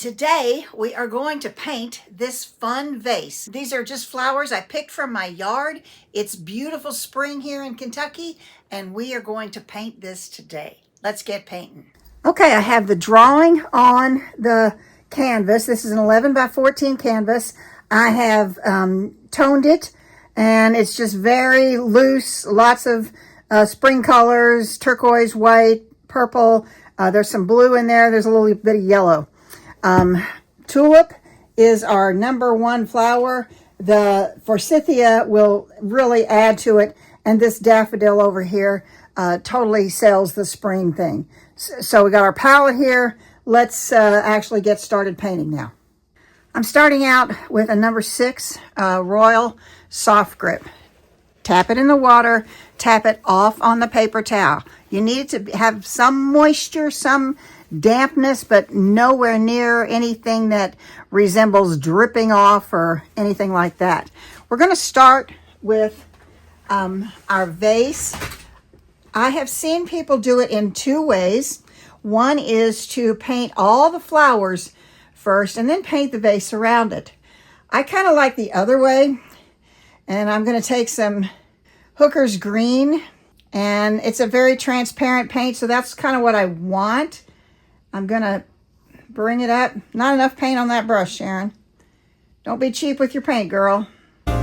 Today we are going to paint this fun vase. These are just flowers I picked from my yard. It's beautiful spring here in Kentucky, and we are going to paint this today. Let's get painting. Okay, I have the drawing on the canvas. This is an 11 by 14 canvas. I have toned it, and it's just very loose, lots of spring colors, turquoise, white, purple. There's some blue in there. There's a little bit of yellow. Tulip is our #1 flower. The forsythia will really add to it, and this daffodil over here totally sells the spring thing. So we got our palette here. Let's actually get started painting now. I'm starting out with a #6 Royal Soft Grip. Tap it in the water, tap it off on the paper towel. You need it to have some moisture, some dampness, but nowhere near anything that resembles dripping off or anything like that. We're going to start with our vase. I have seen people do it in 2 ways. One is to paint all the flowers first and then paint the vase around it. I kind of like the other way, and I'm going to take some Hooker's Green, and it's a very transparent paint, so that's kind of what I want. I'm going to bring it up. Not enough paint on that brush, Sharon. Don't be cheap with your paint, girl. We're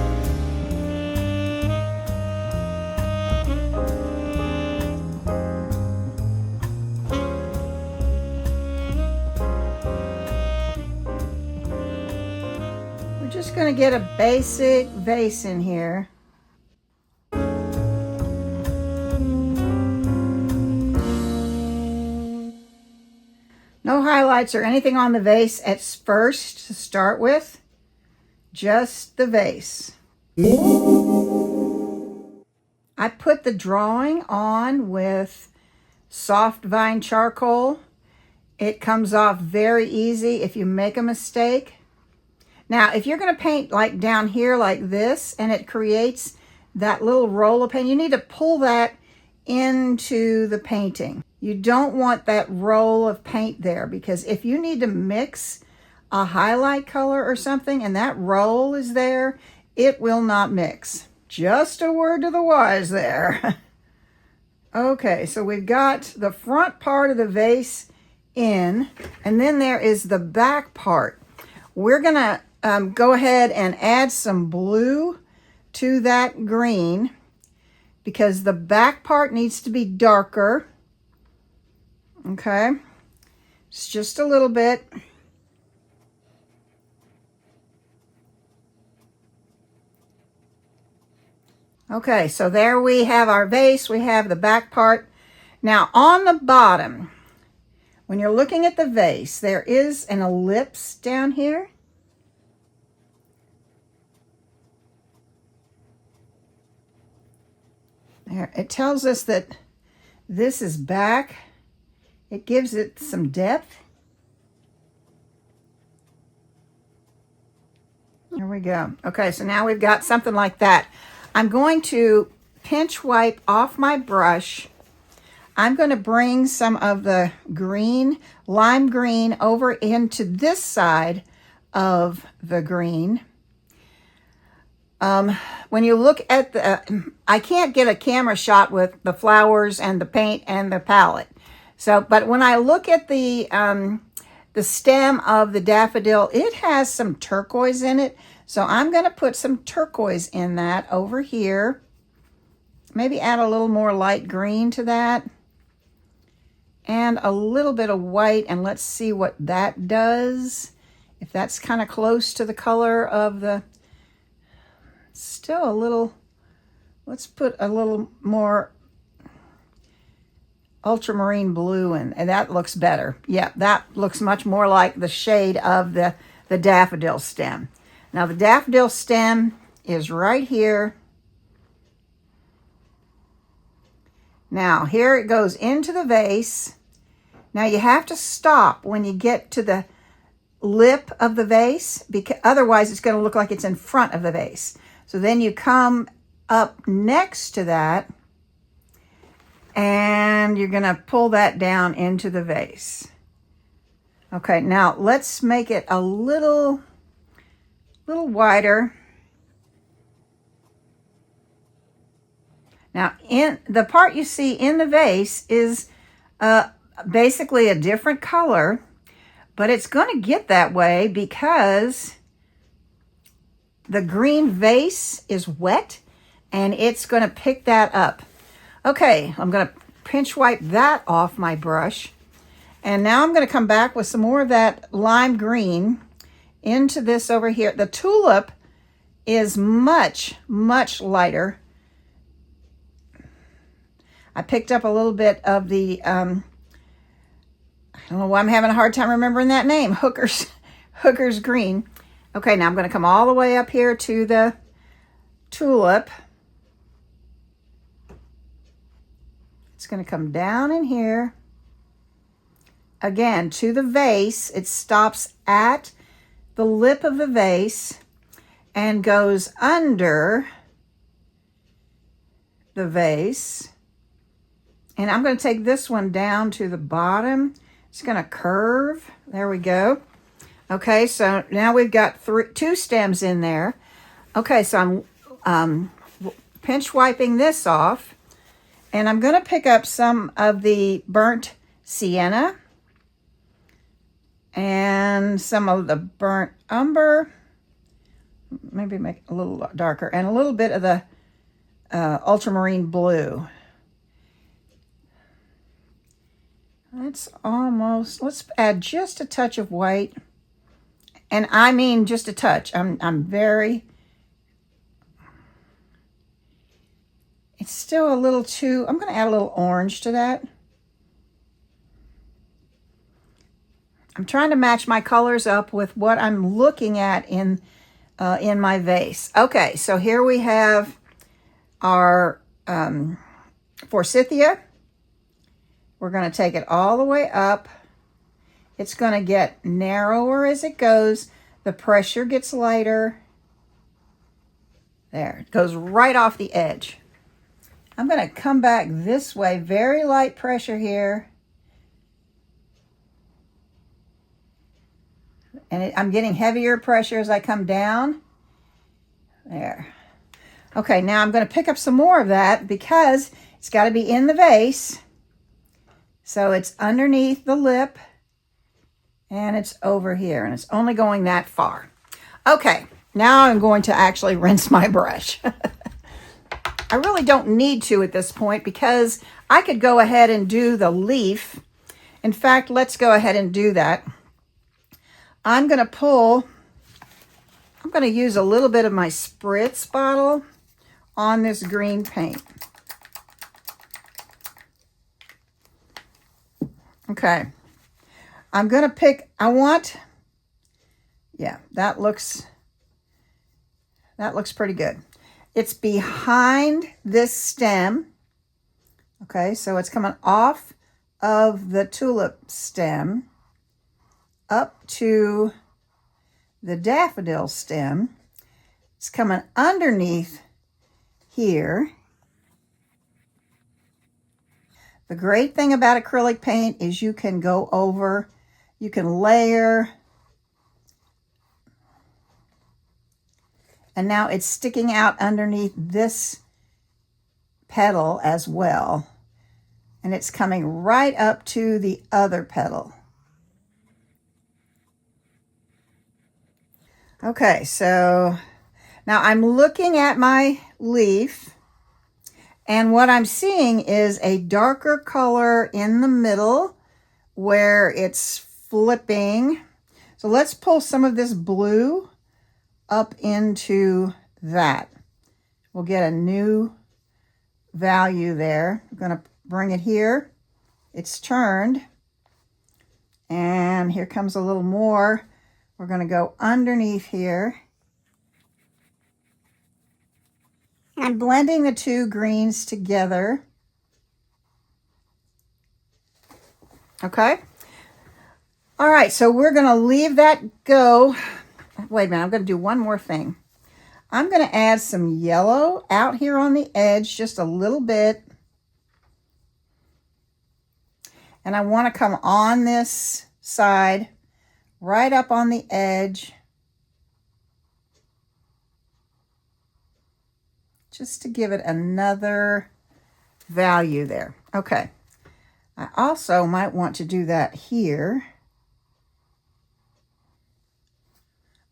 just going to get a basic vase in here. No highlights or anything on the vase at first to start with, just the vase. I put the drawing on with soft vine charcoal. It comes off very easy if you make a mistake. Now, if you're going to paint like down here like this and it creates that little roll of paint, you need to pull that into the painting. You don't want that roll of paint there, because if you need to mix a highlight color or something and that roll is there, it will not mix. Just a word to the wise there. Okay, so we've got the front part of the vase in, and then there is the back part. We're gonna go ahead and add some blue to that green, because the back part needs to be darker. Okay, it's just a little bit. Okay, so there we have our vase. We have the back part. Now on the bottom, when you're looking at the vase, there is an ellipse down here. There, it tells us that this is back. It gives it some depth. There we go. Okay, so now we've got something like that. I'm going to pinch wipe off my brush. I'm going to bring some of the green, lime green, over into this side of the green. When you look at the, I can't get a camera shot with the flowers and the paint and the palette. So, but when I look at the stem of the daffodil, it has some turquoise in it. So I'm going to put some turquoise in that over here. Maybe add a little more light green to that. And a little bit of white, and let's see what that does. If that's kind of close to the color of the, still a little, let's put a little more Ultramarine Blue in, and that looks better. Yeah, that looks much more like the shade of the daffodil stem. Now the daffodil stem is right here. Now here it goes into the vase. Now you have to stop when you get to the lip of the vase, because otherwise it's going to look like it's in front of the vase. So then you come up next to that, and you're going to pull that down into the vase. Okay, now let's make it a little wider. Now, in the part you see in the vase is basically a different color, but it's going to get that way because the green vase is wet and it's going to pick that up. Okay, I'm going to pinch wipe that off my brush. And now I'm going to come back with some more of that lime green into this over here. The tulip is much, much lighter. I picked up a little bit of the, I don't know why I'm having a hard time remembering that name, Hooker's Green. Okay, now I'm going to come all the way up here to the tulip. It's going to come down in here. Again, to the vase. It stops at the lip of the vase and goes under the vase. And I'm going to take this one down to the bottom. It's going to curve. There we go. Okay, so now we've got two stems in there. Okay, so I'm pinch wiping this off. And I'm going to pick up some of the burnt sienna and some of the burnt umber. Maybe make it a little darker. And a little bit of the ultramarine blue. Let's add just a touch of white. And I mean just a touch. I'm very, it's still a little too, I'm going to add a little orange to that. I'm trying to match my colors up with what I'm looking at in my vase. Okay, so here we have our forsythia. We're going to take it all the way up. It's going to get narrower as it goes. The pressure gets lighter. There, it goes right off the edge. I'm going to come back this way, very light pressure here. And I'm getting heavier pressure as I come down. There. Okay, now I'm going to pick up some more of that because it's got to be in the vase. So it's underneath the lip and it's over here and it's only going that far. Okay, now I'm going to actually rinse my brush. I really don't need to at this point because I could go ahead and do the leaf. In fact, let's go ahead and do that. I'm going to use a little bit of my spritz bottle on this green paint. Okay. I'm going to pick, that looks pretty good. It's behind this stem. Okay, so it's coming off of the tulip stem up to the daffodil stem. It's coming underneath here. The great thing about acrylic paint is you can go over, you can layer, and now it's sticking out underneath this petal as well. And it's coming right up to the other petal. Okay, so now I'm looking at my leaf. And what I'm seeing is a darker color in the middle where it's flipping. So let's pull some of this blue up into that. We'll get a new value there. I'm going to bring it here. It's turned. And here comes a little more. We're going to go underneath here. I'm blending the two greens together. Okay. All right, so we're going to leave that go. Wait a minute, I'm going to do one more thing. I'm going to add some yellow out here on the edge, just a little bit. And I want to come on this side right up on the edge, just to give it another value there. Okay, I also might want to do that here.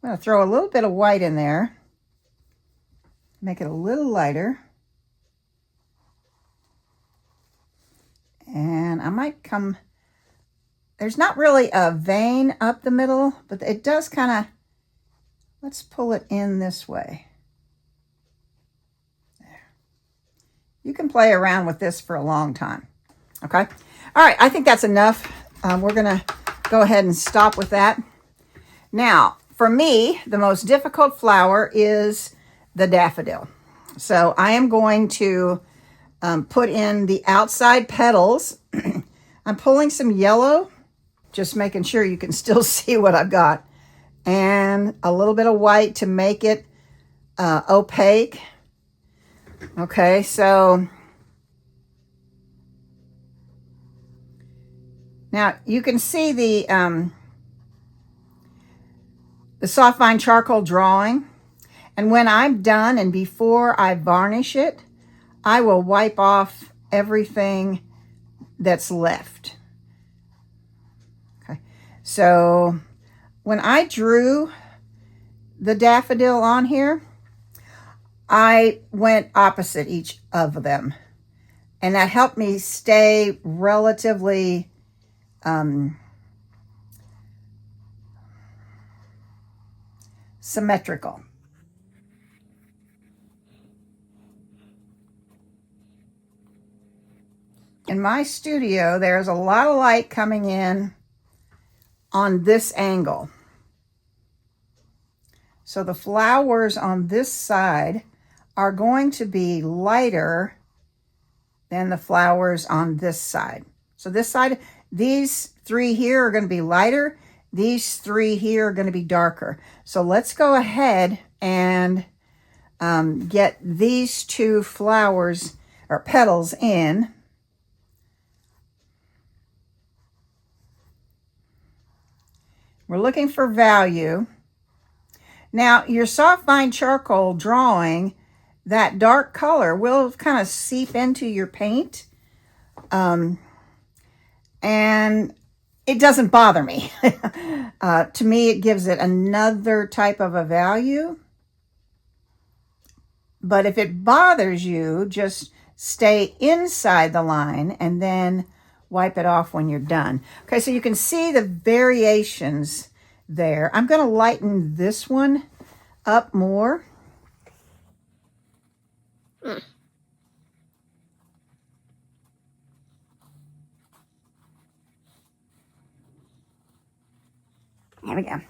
I'm going to throw a little bit of white in there, make it a little lighter. And I might come, there's not really a vein up the middle, but it does kind of, let's pull it in this way. There. You can play around with this for a long time. Okay. All right. I think that's enough. We're going to go ahead and stop with that. Now, for me, the most difficult flower is the daffodil. So I am going to put in the outside petals. I'm pulling some yellow, just making sure you can still see what I've got, and a little bit of white to make it opaque. Okay, so now you can see the soft fine charcoal drawing, and when I'm done and before I varnish it, I will wipe off everything that's left. Okay, so when I drew the daffodil on here, I went opposite each of them, and that helped me stay relatively symmetrical. In my studio, there's a lot of light coming in on this angle. So the flowers on this side are going to be lighter than the flowers on this side. So this side, these three here are going to be lighter. These three here are going to be darker. So let's go ahead and get these two flowers or petals in. We're looking for value. Now, your soft fine charcoal drawing, that dark color will kind of seep into your paint. And it doesn't bother me. To me, it gives it another type of a value. But if it bothers you, just stay inside the line and then wipe it off when you're done. Okay, so you can see the variations there. I'm going to lighten this one up more. There we go.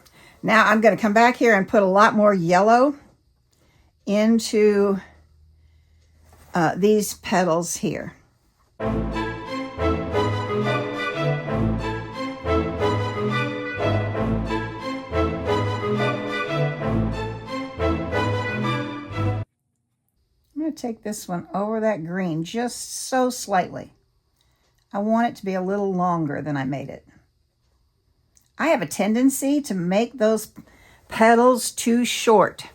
Now I'm going to come back here and put a lot more yellow into these petals here. I'm going to take this one over that green just so slightly. I want it to be a little longer than I made it. I have a tendency to make those petals too short.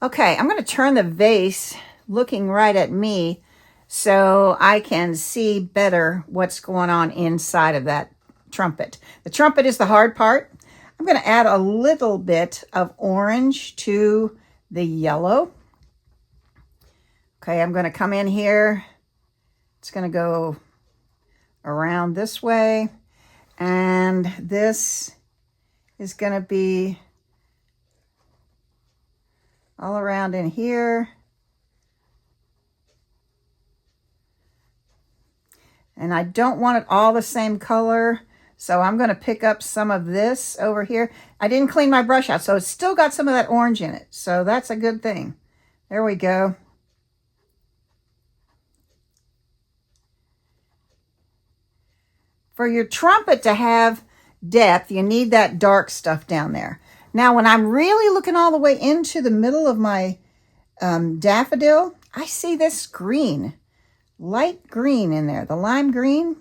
Okay, I'm going to turn the vase looking right at me so I can see better what's going on inside of that trumpet. The trumpet is the hard part. I'm going to add a little bit of orange to the yellow. Okay, I'm going to come in here. It's going to go around this way. And this is going to be all around in here. And I don't want it all the same color, so I'm going to pick up some of this over here. I didn't clean my brush out, so it's still got some of that orange in it. So that's a good thing. There we go. For your trumpet to have depth, you need that dark stuff down there. Now, when I'm really looking all the way into the middle of my daffodil, I see this green, light green in there, the lime green.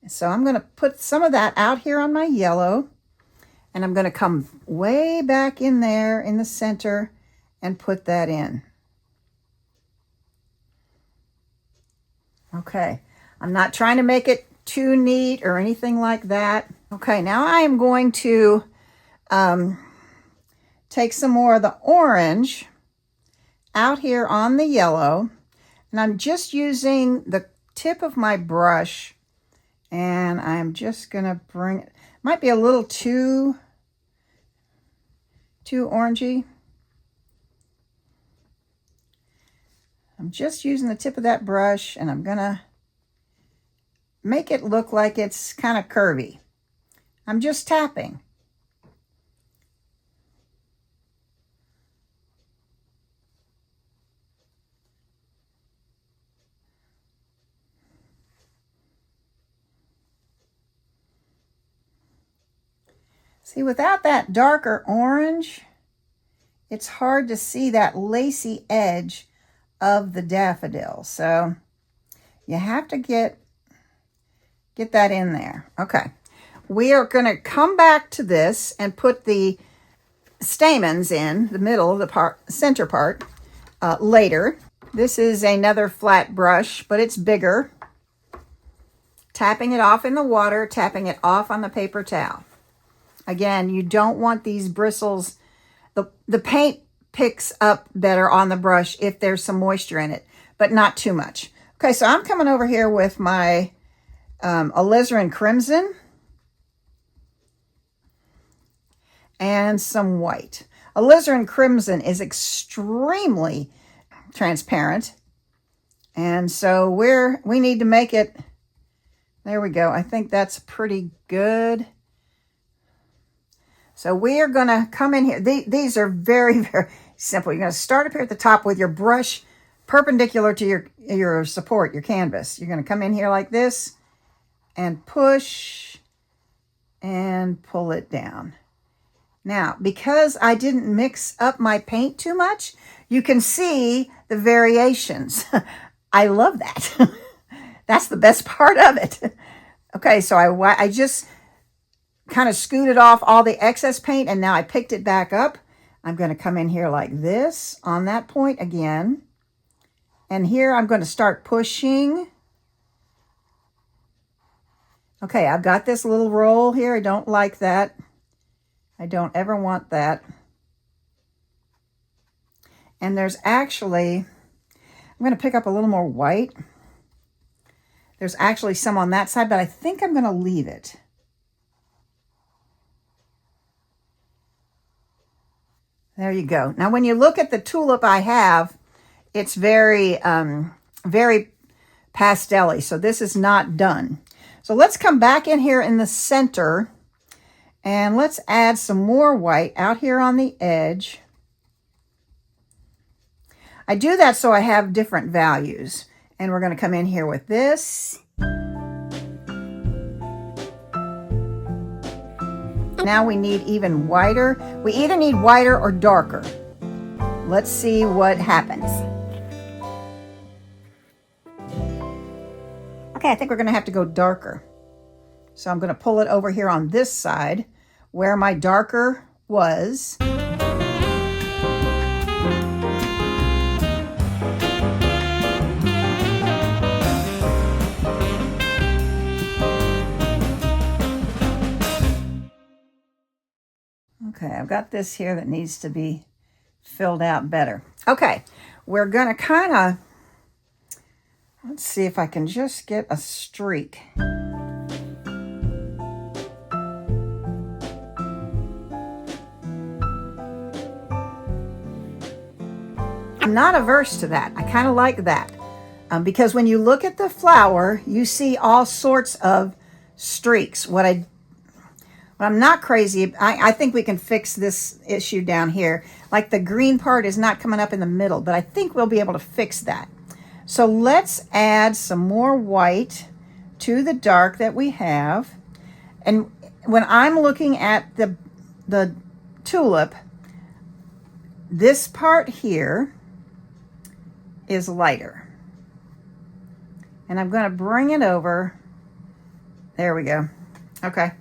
So I'm going to put some of that out here on my yellow. And I'm going to come way back in there in the center and put that in. Okay, I'm not trying to make it too neat or anything like that. Okay, now I am going to take some more of the orange out here on the yellow, and I'm just using the tip of my brush, and I'm just gonna bring it. Might be a little too orangey. I'm just using the tip of that brush, and I'm gonna make it look like it's kind of curvy. I'm just tapping. See, without that darker orange, it's hard to see that lacy edge of the daffodil. So you have to get that in there. Okay. We are going to come back to this and put the stamens in the middle of the center part later. This is another flat brush, but it's bigger. Tapping it off in the water, tapping it off on the paper towel. Again, you don't want these bristles. The paint picks up better on the brush if there's some moisture in it, but not too much. Okay, so I'm coming over here with my Alizarin Crimson and some white. Alizarin Crimson is extremely transparent, and so we need to make it. There we go. I think that's pretty good. So we are going to come in here. These are very, very simple. You're going to start up here at the top with your brush perpendicular to your support, your canvas. You're going to come in here like this and push and pull it down. Now, because I didn't mix up my paint too much, you can see the variations. I love that. That's the best part of it. Okay, so I just kind of scooted off all the excess paint, and now I picked it back up. I'm going to come in here like this on that point again. And here I'm going to start pushing. Okay, I've got this little roll here. I don't like that. I don't ever want that. And there's actually, I'm going to pick up a little more white. There's actually some on that side, but I think I'm going to leave it. There you go. Now, when you look at the tulip I have, it's very, very pastel-y. So this is not done. So let's come back in here in the center and let's add some more white out here on the edge. I do that so I have different values. And we're going to come in here with this. Now we need even whiter. We either need whiter or darker. Let's see what happens. Okay, I think we're going to have to go darker. So I'm going to pull it over here on this side where my darker was. Okay, I've got this here that needs to be filled out better. Okay, we're going to kind of, let's see if I can just get a streak. I'm not averse to that. I kind of like that because when you look at the flower, you see all sorts of streaks. What I'm not crazy, I think we can fix this issue down here. Like the green part is not coming up in the middle, but I think we'll be able to fix that. So let's add some more white to the dark that we have. And when I'm looking at the tulip, this part here is lighter. And I'm going to bring it over. There we go. Okay.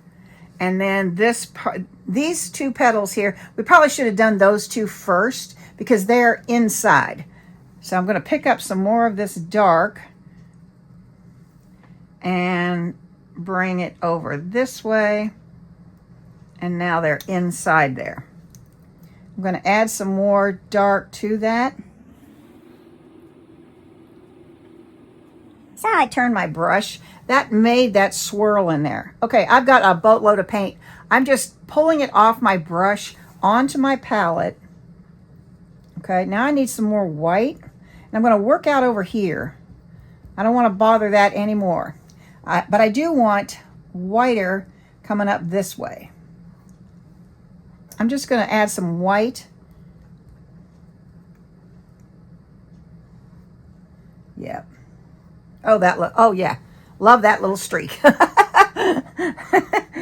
And then this part, these two petals here, we probably should have done those two first because they're inside. So I'm going to pick up some more of this dark and bring it over this way. And now they're inside there. I'm going to add some more dark to that. So I turned my brush. That made that swirl in there. Okay, I've got a boatload of paint. I'm just pulling it off my brush onto my palette. Okay, now I need some more white. And I'm going to work out over here. I don't want to bother that anymore. But I do want whiter coming up this way. I'm just going to add some white. Yep. Oh, oh yeah. Love that little streak.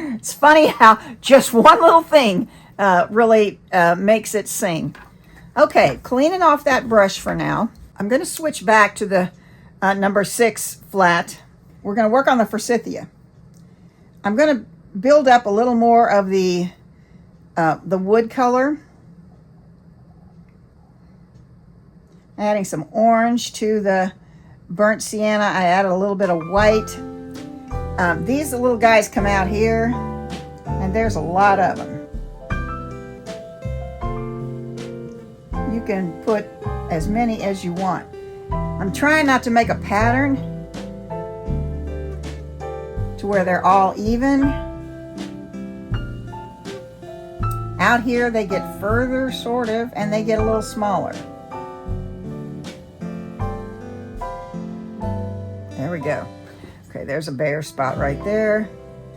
It's funny how just one little thing really makes it sing. Okay, cleaning off that brush for now. I'm going to switch back to the number 6 flat. We're going to work on the forsythia. I'm going to build up a little more of the wood color. Adding some orange to the burnt sienna. I added a little bit of white. These little guys come out here, and there's a lot of them. You can put as many as you want. I'm trying not to make a pattern to where they're all even. Out here they get further, sort of, and they get a little smaller. There we go. Okay, there's a bare spot right there.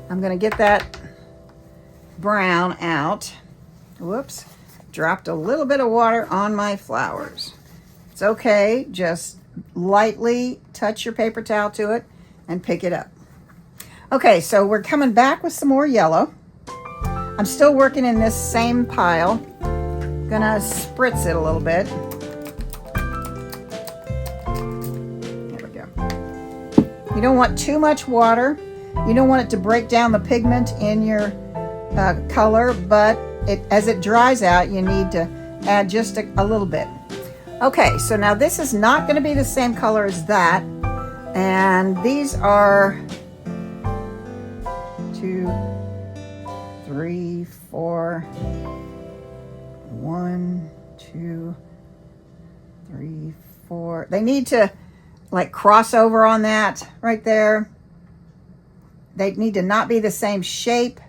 I'm going to get that brown out. Whoops. Dropped a little bit of water on my flowers. It's okay. Just lightly touch your paper towel to it and pick it up. Okay, so we're coming back with some more yellow. I'm still working in this same pile. Gonna spritz it a little bit. There we go. You don't want too much water. You don't want it to break down the pigment in your color, but as it dries out, you need to add just a little bit. Okay, so now this is not going to be the same color as that, and these are 2, 3, 4, 1, 2, 3, 4. They need to like cross over on that right there. They need to not be the same shape.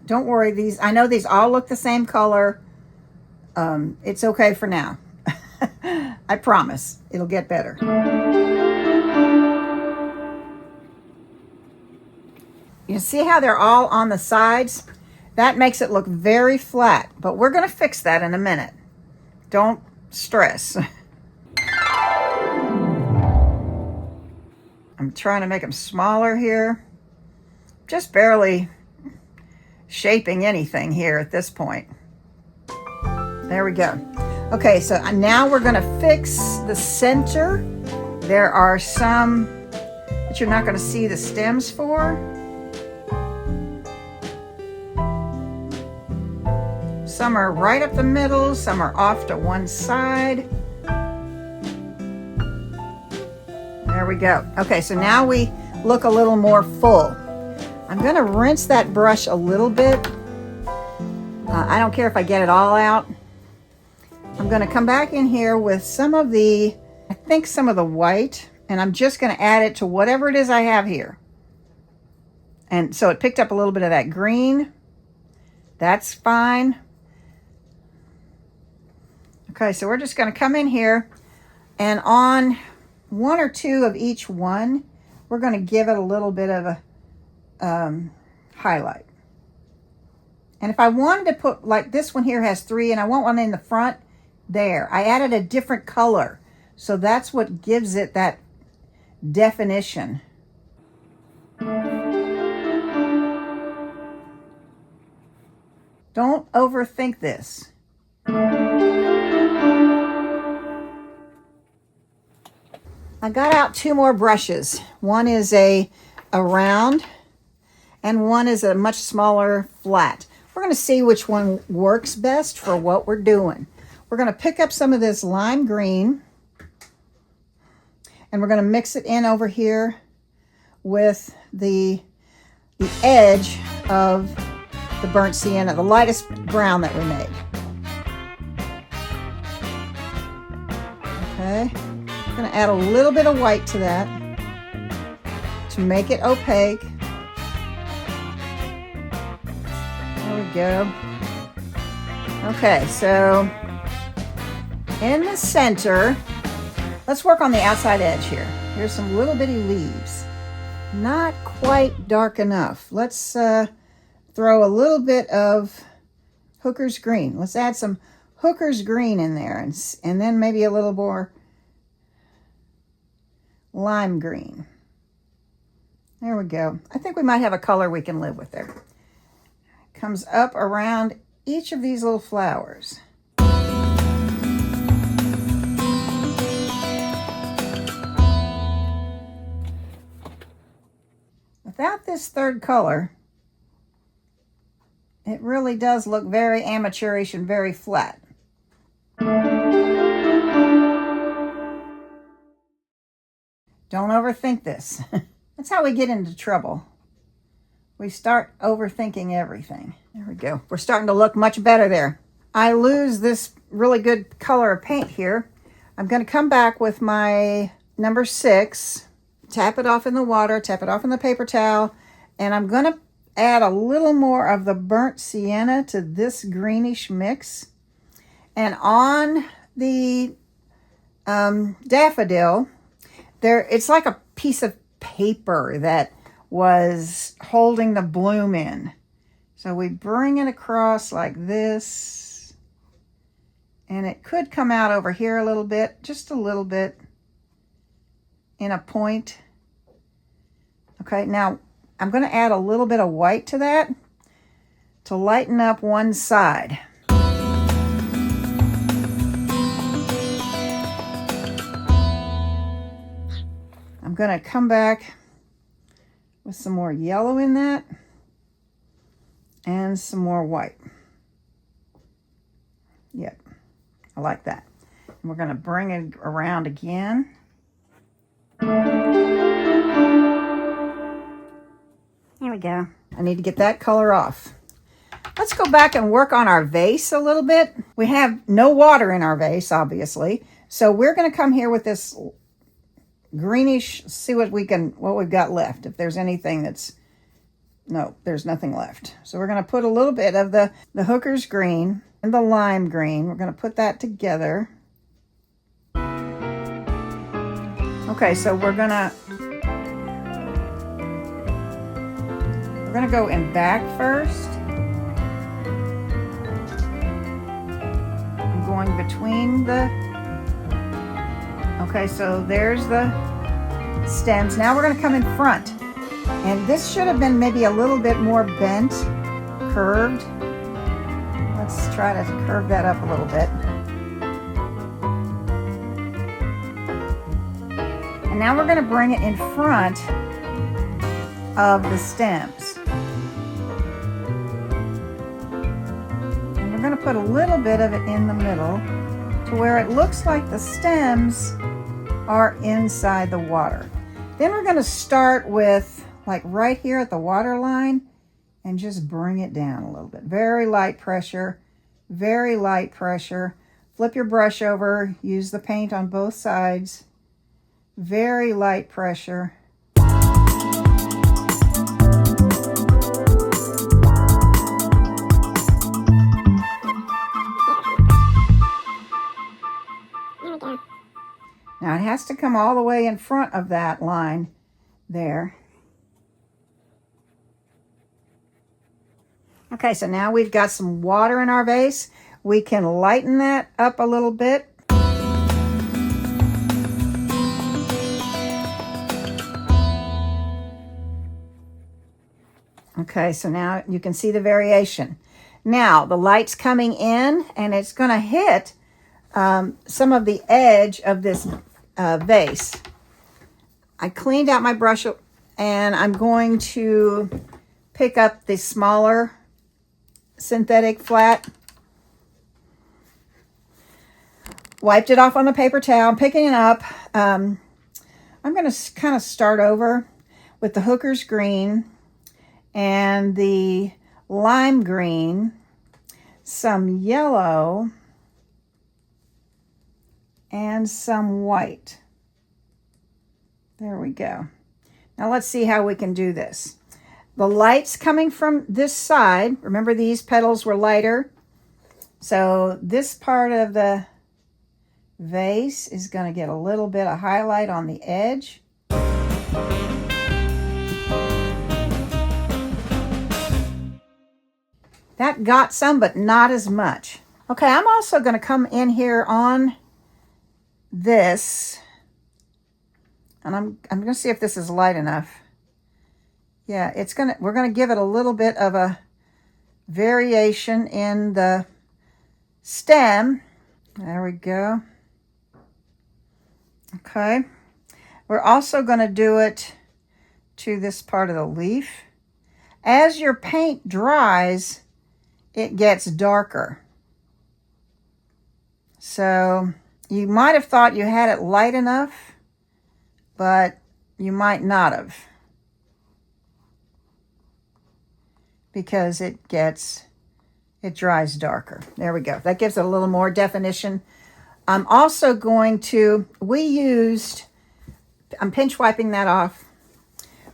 Don't worry, I know these all look the same color. It's okay for now. I promise it'll get better. You see how they're all on the sides? That makes it look very flat, but we're going to fix that in a minute. Don't stress. I'm trying to make them smaller here. Just barely shaping anything here at this point. There we go. Okay, so now we're going to fix the center. There are some that you're not going to see the stems for. Some are right up the middle, some are off to one side. There we go. Okay, so now we look a little more full. I'm going to rinse that brush a little bit. I don't care if I get it all out. I'm going to come back in here with some of the white, and I'm just going to add it to whatever it is I have here. And so it picked up a little bit of that green. That's fine. Okay, so we're just going to come in here, and on 1 or 2 of each one, we're going to give it a little bit of a highlight. And if I wanted to put, like this one here has 3 and I want one in the front, there. I added a different color. So that's what gives it that definition. Don't overthink this. I got out 2 more brushes. One is a round and one is a much smaller flat. We're going to see which one works best for what we're doing. We're going to pick up some of this lime green and we're going to mix it in over here with the edge of the burnt sienna, the lightest brown that we made. Okay, I'm going to add a little bit of white to that to make it opaque. There we go. Okay, so in the center, let's work on the outside edge here. Here's some little bitty leaves. Not quite dark enough. Let's throw a little bit of Hooker's green. Let's add some Hooker's green in there and then maybe a little more lime green. There we go. I think we might have a color we can live with there. Comes up around each of these little flowers. Without this third color, it really does look very amateurish and very flat. Don't overthink this. That's how we get into trouble. We start overthinking everything. There we go. We're starting to look much better there. I lose this really good color of paint here. I'm going to come back with my number 6, tap it off in the water, tap it off in the paper towel, and I'm going to add a little more of the burnt sienna to this greenish mix. And on the daffodil, it's like a piece of paper that was holding the bloom in. So we bring it across like this, and it could come out over here a little bit, just a little bit in a point. Okay, now I'm going to add a little bit of white to that to lighten up one side. I'm going to come back with some more yellow in that and some more white. Yep, I like that. And we're going to bring it around again. There we go. I need to get that color off. Let's go back and work on our vase a little bit. We have no water in our vase, obviously. So we're going to come here with this greenish, see what we've got left. If there's anything that's, no, there's nothing left. So we're going to put a little bit of the Hooker's green and the lime green. We're going to put that together. Okay, so we're going to go in back first. I'm going between the, okay, so there's the stems. Now we're going to come in front. And this should have been maybe a little bit more bent, curved. Let's try to curve that up a little bit. And now we're going to bring it in front of the stems. And we're going to put a little bit of it in the middle to where it looks like the stems are inside the water. Then we're going to start with like right here at the water line and just bring it down a little bit. Very light pressure, very light pressure. Flip your brush over, use the paint on both sides. Very light pressure. Now it has to come all the way in front of that line there. Okay, so now we've got some water in our vase. We can lighten that up a little bit. Okay, so now you can see the variation. Now the light's coming in and it's going to hit some of the edge of this vase. I cleaned out my brush and I'm going to pick up the smaller synthetic flat. Wiped it off on the paper towel. I'm picking it up. I'm going to kind of start over with the Hooker's green and the lime green, some yellow, and some white. There we go. Now let's see how we can do this. The light's coming from this side. Remember, these petals were lighter. So this part of the vase is going to get a little bit of highlight on the edge. That got some, but not as much. Okay, I'm also going to come in here on this, and I'm going to see if this is light enough. Yeah, we're going to give it a little bit of a variation in the stem. There we go. Okay. We're also going to do it to this part of the leaf. As your paint dries, it gets darker. So you might have thought you had it light enough, but you might not have, because it dries darker. There we go. That gives it a little more definition. I'm also going to, I'm pinch wiping that off.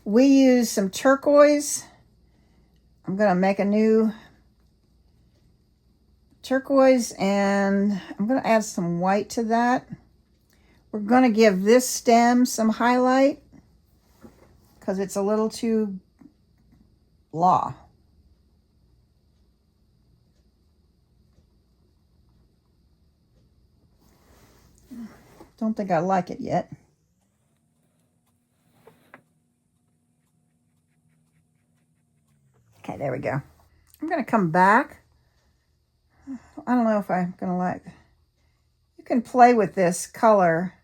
We used some turquoise. I'm going to make a new turquoise, and I'm going to add some white to that. We're going to give this stem some highlight because it's a little too blah. Don't think I like it yet. Okay, there we go. I'm going to come back. I don't know if I'm going to like. You can play with this color.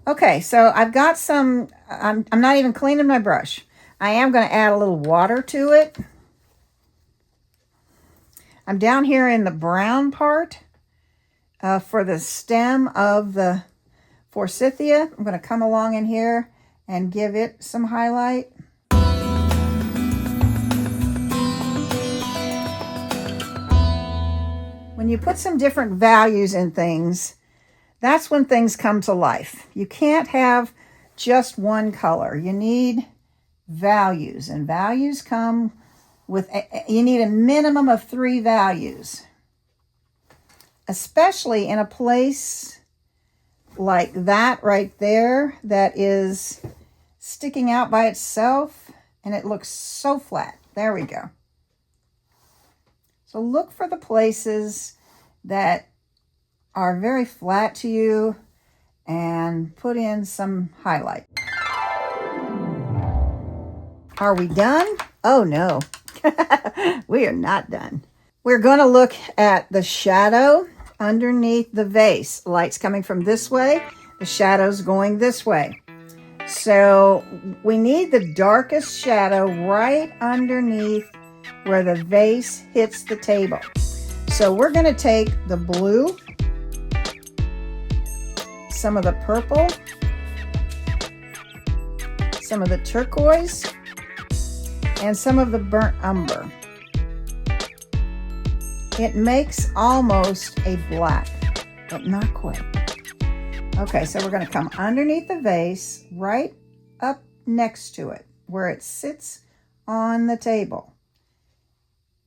Okay, so I've got some, I'm not even cleaning my brush. I am going to add a little water to it. I'm down here in the brown part. For the stem of the forsythia, I'm going to come along in here and give it some highlight. When you put some different values in things, that's when things come to life. You can't have just one color. You need values, and values come with, you need a minimum of 3 values. Especially in a place like that right there that is sticking out by itself and it looks so flat. There we go. So look for the places that are very flat to you and put in some highlight. Are we done? Oh no, we are not done. We're going to look at the shadow underneath the vase. Light's coming from this way, the shadow's going this way. So we need the darkest shadow right underneath where the vase hits the table. So we're going to take the blue, some of the purple, some of the turquoise, and some of the burnt umber. It makes almost a black, but not quite. Okay, so we're going to come underneath the vase, right up next to it, where it sits on the table.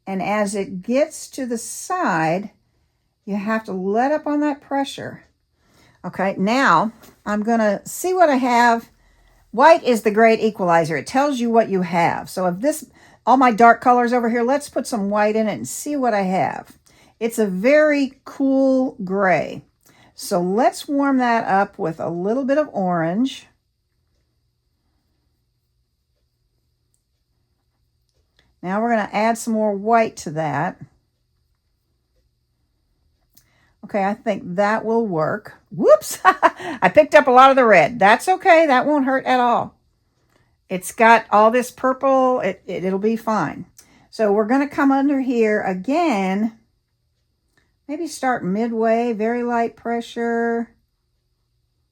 And as it gets to the side, you have to let up on that pressure. Okay, now I'm going to see what I have. White is the great equalizer. It tells you what you have. So if this, all my dark colors over here, let's put some white in it and see what I have. It's a very cool gray. So let's warm that up with a little bit of orange. Now we're going to add some more white to that. Okay, I think that will work. Whoops! I picked up a lot of the red. That's okay. That won't hurt at all. It's got all this purple. It'll be fine. So we're going to come under here again. Maybe start midway, very light pressure.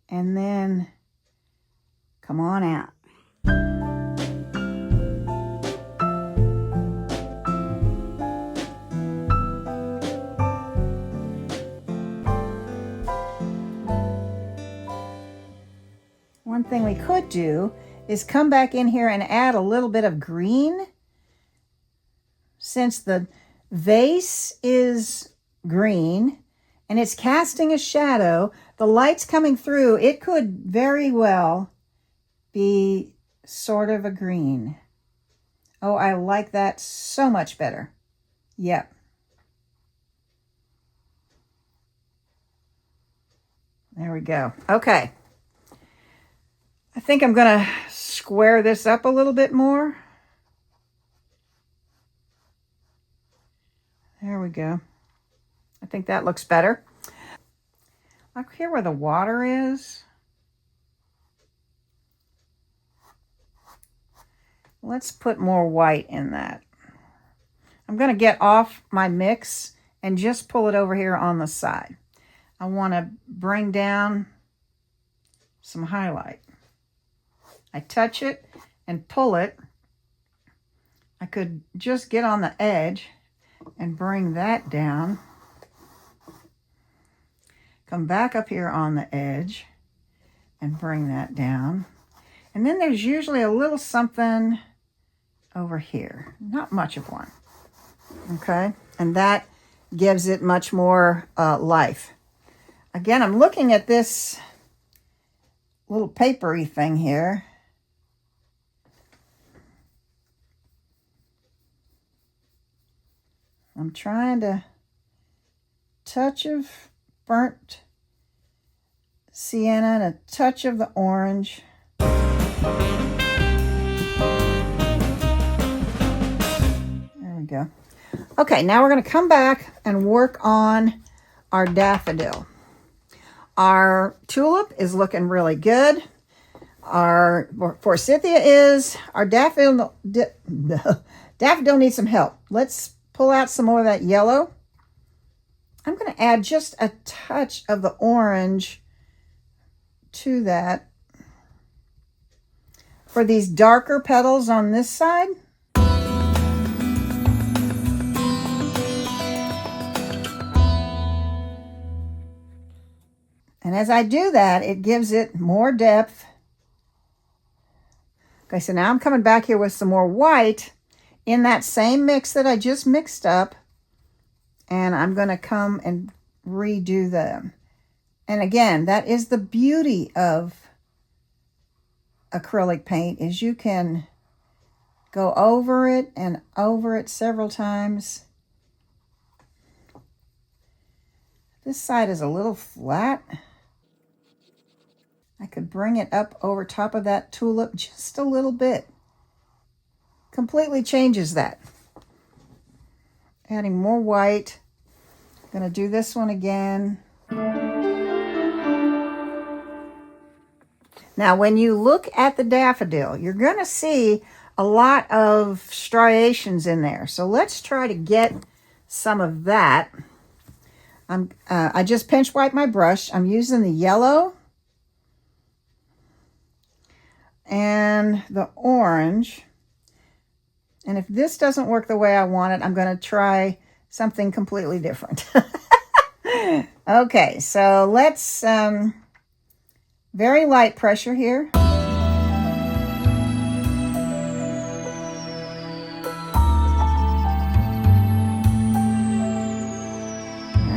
And then come on out. One thing we could do is come back in here and add a little bit of green. Since the vase is green and it's casting a shadow, the light's coming through, it could very well be sort of a green. Oh, I like that so much better. Yep. There we go. Okay. I think I'm going to square this up a little bit more. There we go. I think that looks better. Look here where the water is. Let's put more white in that. I'm going to get off my mix and just pull it over here on the side. I want to bring down some highlight. I touch it and pull it. I could just get on the edge and bring that down. Come back up here on the edge and bring that down. And then there's usually a little something over here. Not much of one. Okay? And that gives it much more life. Again, I'm looking at this little papery thing here. I'm trying to touch of burnt sienna and a touch of the orange. There we go. Okay, now we're going to come back and work on our daffodil. Our tulip is looking really good. Our forsythia is. Our daffodil needs some help. Let's pull out some more of that yellow. I'm going to add just a touch of the orange to that for these darker petals on this side. And as I do that, it gives it more depth. Okay, so now I'm coming back here with some more white in that same mix that I just mixed up. And I'm going to come and redo them. And again, that is the beauty of acrylic paint, is you can go over it and over it several times. This side is a little flat. I could bring it up over top of that tulip just a little bit. Completely changes that. Adding more white. Going to do this one again. Now, when you look at the daffodil, you're going to see a lot of striations in there. So let's try to get some of that. I just pinch wipe my brush. I'm using the yellow and the orange. And if this doesn't work the way I want it, I'm going to try something completely different. Okay, so let's very light pressure here. I'm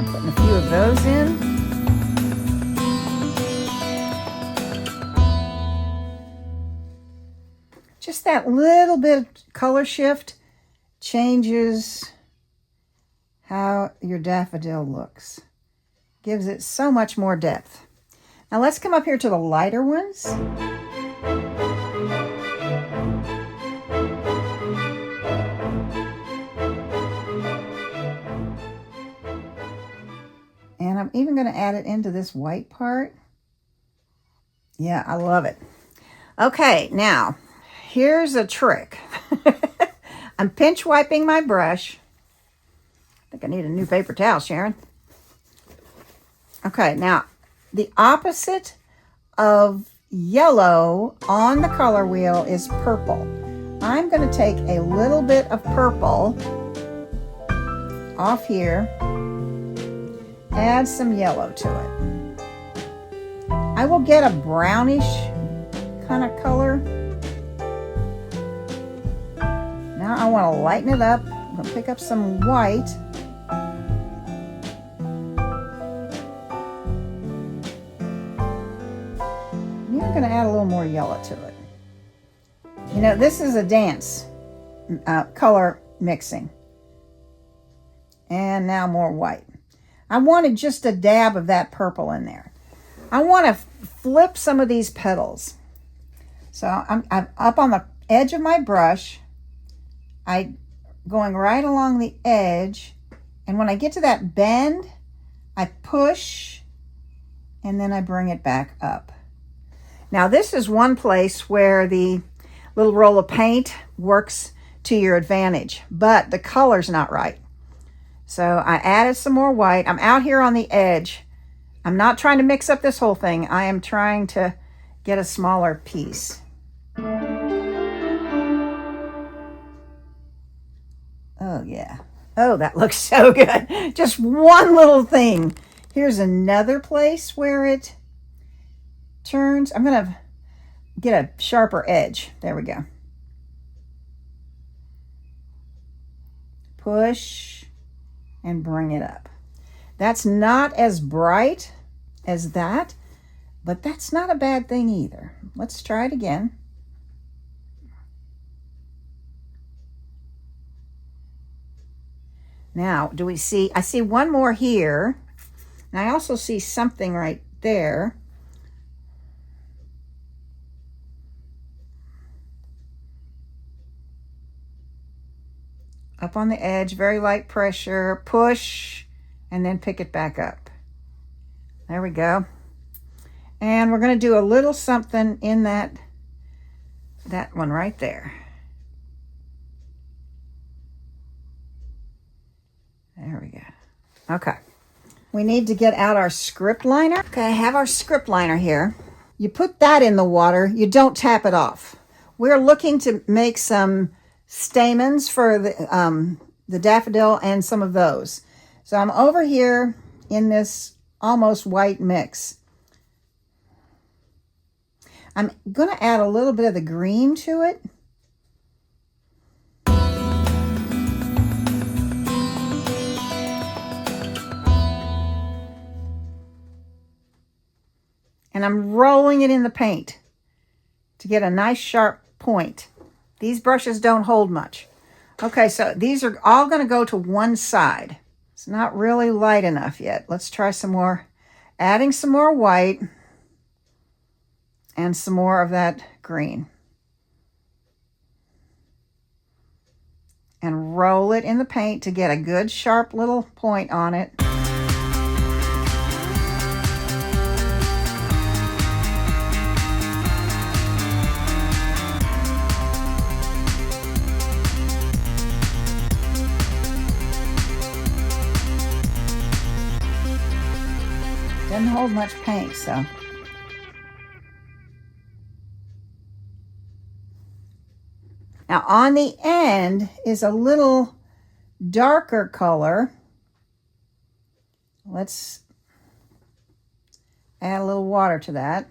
putting a few of those in. Just that little bit of color shift changes how your daffodil looks. Gives it so much more depth. Now let's come up here to the lighter ones. I'm even going to add it into this white part. Yeah, I love it. Okay, now, here's a trick. I'm pinch wiping my brush. I think I need a new paper towel, Sharon. Okay, now, the opposite of yellow on the color wheel is purple. I'm going to take a little bit of purple off here, add some yellow to it. I will get a brownish kind of color. Now I want to lighten it up. I'm going to pick up some white. And I'm going to add a little more yellow to it. You know, this is a dance, color mixing. And now more white. I wanted just a dab of that purple in there. I want to flip some of these petals. So I'm up on the edge of my brush. I'm going right along the edge. And when I get to that bend, I push and then I bring it back up. Now this is one place where the little roll of paint works to your advantage, but the color's not right. So I added some more white. I'm out here on the edge. I'm not trying to mix up this whole thing. I am trying to get a smaller piece. Oh yeah. Oh, that looks so good. Just one little thing. Here's another place where it turns. I'm going to get a sharper edge. There we go. Push and bring it up. That's not as bright as that, but that's not a bad thing either. Let's try it again. Now, do we see? I see one more here, and I also see something right there. Up on the edge, very light pressure, push, and then pick it back up. There we go. And we're going to do a little something in that one right there. There we go. Okay. We need to get out our script liner. Okay, I have our script liner here. You put that in the water. You don't tap it off. We're looking to make some stamens for the daffodil and some of those. So I'm over here in this almost white mix. I'm going to add a little bit of the green to it. And I'm rolling it in the paint to get a nice sharp point. These brushes don't hold much. Okay, so these are all going to go to one side. It's not really light enough yet. Let's try some more. Adding some more white and some more of that green. And roll it in the paint to get a good sharp little point on it. Doesn't hold much paint, so. Now on the end is a little darker color. Let's add a little water to that.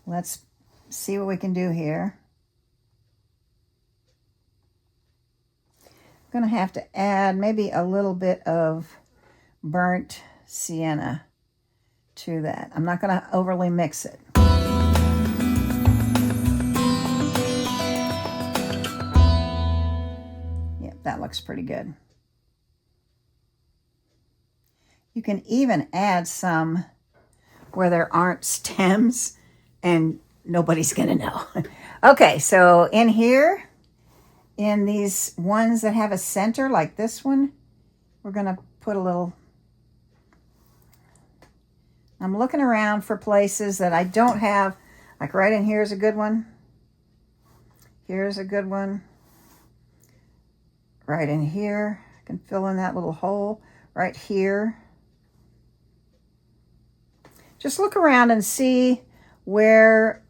Let's see what we can do here. I'm going to have to add maybe a little bit of burnt sienna to that. I'm not going to overly mix it. Yep, that looks pretty good. You can even add some where there aren't stems and nobody's going to know. Okay, so in here, in these ones that have a center like this one, we're going to put a little I'm looking around for places that I don't have, like right in here is a good one. Here's a good one. Right in here, I can fill in that little hole right here. Just look around and see where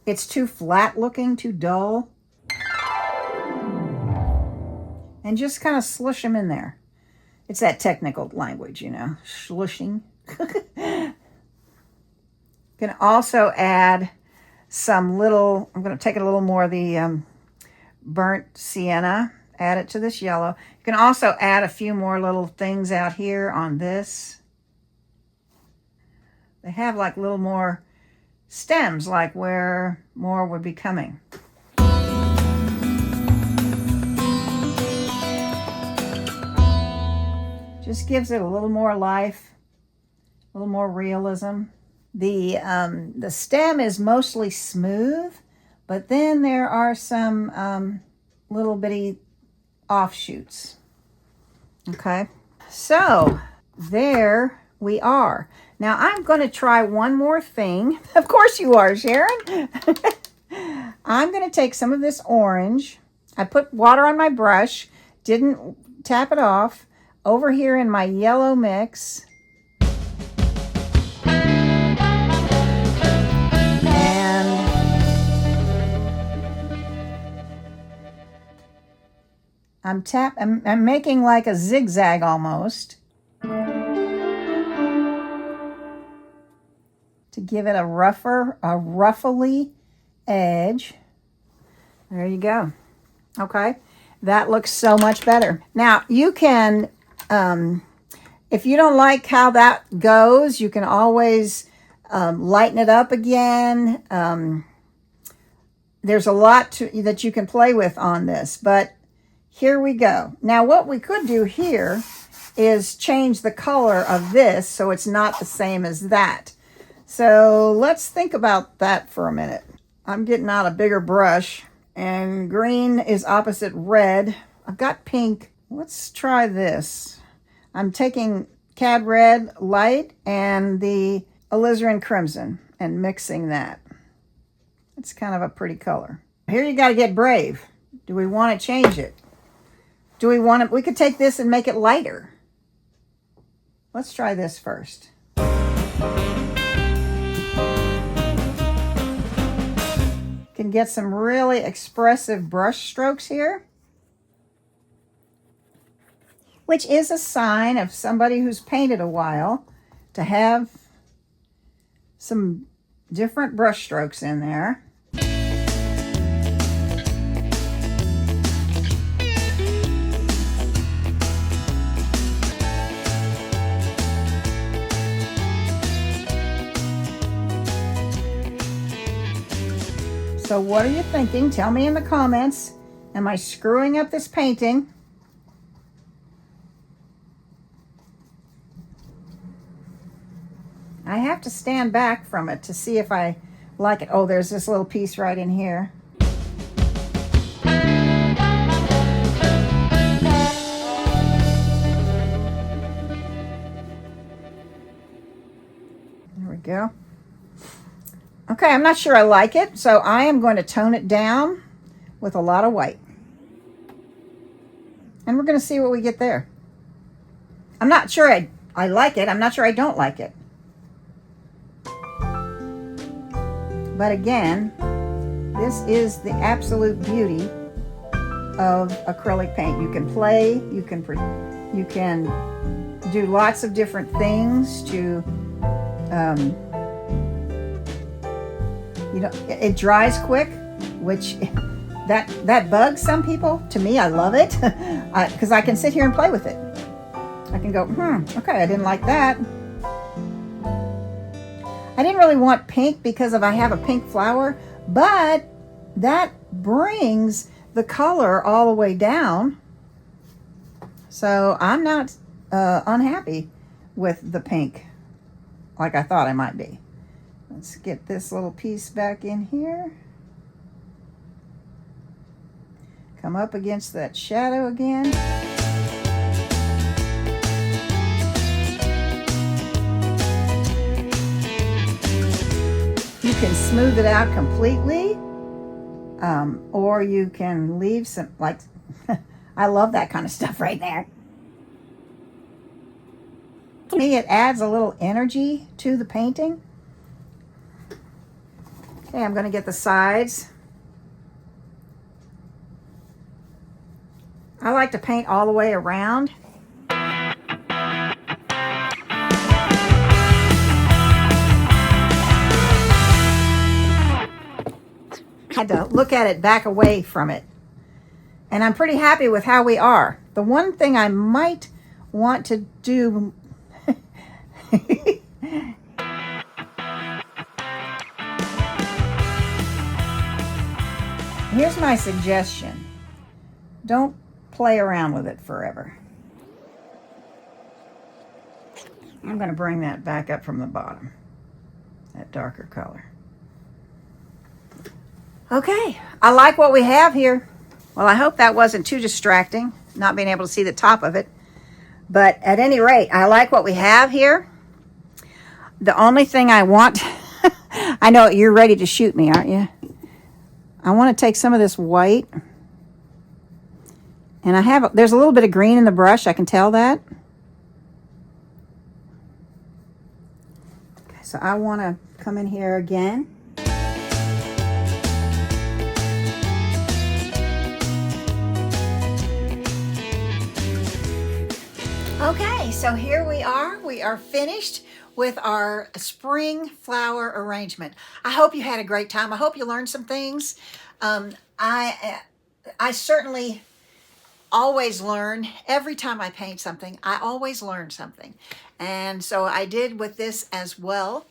it's too flat looking, too dull. And just kind of slush them in there. It's that technical language, you know, slushing. You can also add some little, I'm going to take a little more of the burnt sienna, add it to this yellow. You can also add a few more little things out here on this. They have like little more stems, like where more would be coming. Just gives it a little more life, a little more realism. The stem is mostly smooth, but then there are some little bitty offshoots. Okay, so there we are. Now I'm going to try one more thing. Of course you are, Sharon. I'm going to take some of this orange. I put water on my brush, didn't tap it off. Over here in my yellow mix. And I'm making like a zigzag almost to give it a ruffly edge. There you go. Okay. That looks so much better. Now you can if you don't like how that goes, you can always lighten it up again. There's a lot that you can play with on this, but here we go. Now what we could do here is change the color of this so it's not the same as that. So let's think about that for a minute. I'm getting out a bigger brush, and green is opposite red. I've got pink. Let's try this. I'm taking Cad Red Light and the Alizarin Crimson and mixing that. It's kind of a pretty color. Here you got to get brave. Do we want to change it? Do we want to, we could take this and make it lighter. Let's try this first. Can get some really expressive brush strokes here, which is a sign of somebody who's painted a while, to have some different brush strokes in there. So what are you thinking? Tell me in the comments. Am I screwing up this painting? I have to stand back from it to see if I like it. Oh, there's this little piece right in here. There we go. Okay, I'm not sure I like it, so I am going to tone it down with a lot of white. And we're going to see what we get there. I'm not sure I like it. I'm not sure I don't like it. But again, this is the absolute beauty of acrylic paint. You can play, you can do lots of different things to, you know, it dries quick, which that bugs some people. To me, I love it because I can sit here and play with it. I can go, okay, I didn't like that. I didn't really want pink because I have a pink flower, but that brings the color all the way down. So I'm not unhappy with the pink like I thought I might be. Let's get this little piece back in here. Come up against that shadow again. can smooth it out completely, or you can leave some, like, I love that kind of stuff right there. To me, it adds a little energy to the painting. Okay, I'm going to get the sides. I like to paint all the way around. Had to look at it back away from it. And I'm pretty happy with how we are. The one thing I might want to do here's my suggestion. Don't play around with it forever. I'm going to bring that back up from the bottom, that darker color. Okay, I like what we have here. Well, I hope that wasn't too distracting, not being able to see the top of it. But at any rate, I like what we have here. The only thing I want, I know you're ready to shoot me, aren't you? I want to take some of this white. And there's a little bit of green in the brush, I can tell that. Okay, so I want to come in here again. Okay, so here we are. We are finished with our spring flower arrangement. I hope you had a great time. I hope you learned some things. I certainly always learn. Every time I paint something, I always learn something. And so I did with this as well.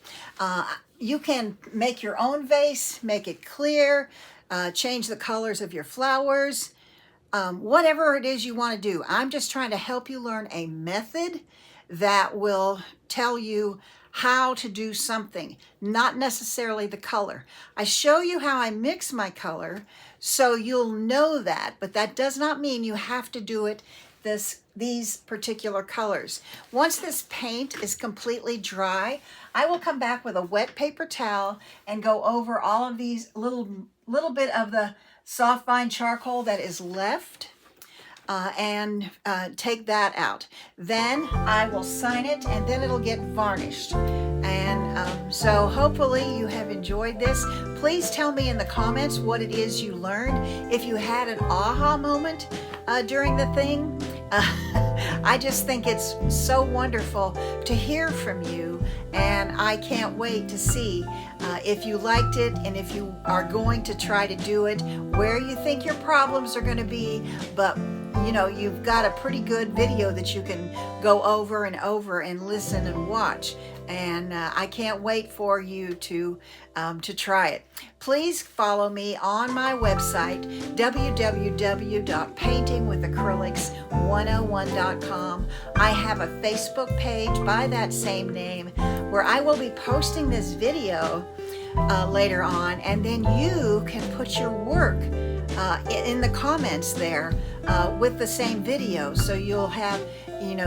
You can make your own vase, make it clear, change the colors of your flowers. Whatever it is you want to do. I'm just trying to help you learn a method that will tell you how to do something, not necessarily the color. I show you how I mix my color so you'll know that, but that does not mean you have to do it these particular colors. Once this paint is completely dry, I will come back with a wet paper towel and go over all of these little bit of the soft fine charcoal that is left and take that out. Then I will sign it and then it'll get varnished. And so hopefully you have enjoyed this. Please tell me in the comments what it is you learned. If you had an aha moment during the thing. I just think it's so wonderful to hear from you, and I can't wait to see if you liked it and if you are going to try to do it, where you think your problems are going to be. But you know, you've got a pretty good video that you can go over and over and listen and watch. And I can't wait for you to try it. Please follow me on my website, www.paintingwithacrylics101.com. I have a Facebook page by that same name where I will be posting this video later on, and then you can put your work in the comments there with the same video, so you'll have,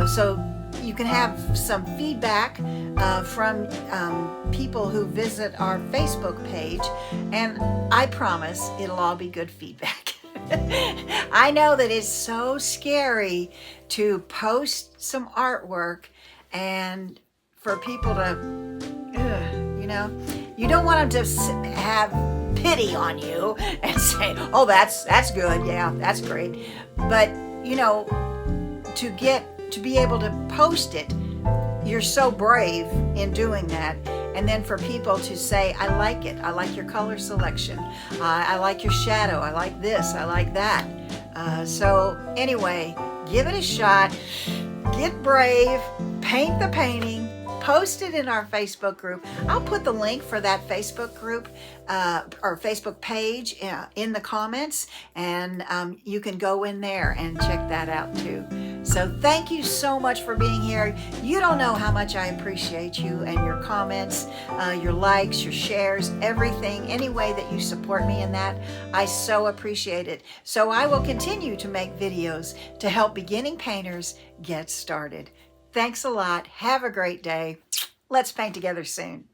so you can have some feedback from people who visit our Facebook page, and I promise it'll all be good feedback. I know that it's so scary to post some artwork and for people to, you don't want them to have pity on you and say, oh, that's good, yeah, that's great. But to be able to post it, you're so brave in doing that. And then for people to say, I like it, I like your color selection, I like your shadow, I like this, I like that. So anyway, give it a shot, get brave, paint the painting, post it in our Facebook group. I'll put the link for that Facebook group or Facebook page in the comments, and you can go in there and check that out too. So thank you so much for being here. You don't know how much I appreciate you and your comments, your likes, your shares, everything, any way that you support me in that. I so appreciate it. So I will continue to make videos to help beginning painters get started. Thanks a lot. Have a great day. Let's paint together soon.